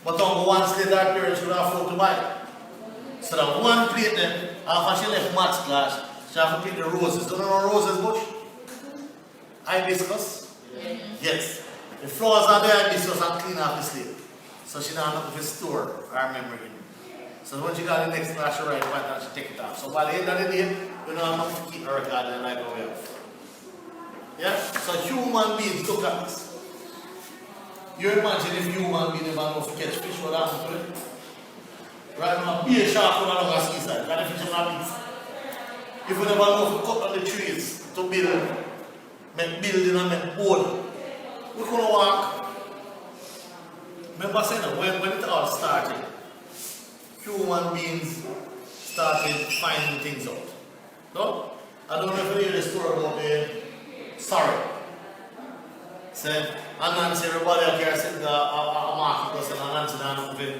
But on one slate that parents should afford to buy. So that one plate then, after she left maths class, she have to take the roses. Don't you know roses bush? Hibiscus? Yes. The flowers are there, hibiscus, and clean off the slate. So she don't have to store her memory. So when she got the next class, she write back and she take it off. So by the end of the day, you don't have to keep her record and like a way off. Yeah? So human beings, look at this. You imagine if human beings never know to catch fish, what happens to it? Right now, be a shark on the seaside, and the fish will not eat. If we never know to cut on the trees to build, make building and make board, we couldn't walk. Remember saying that when it all started, human beings started finding things out. No? I don't know if you hear the story about the sorry. Said, and Nancy, everybody out here said a market was and Nancy down with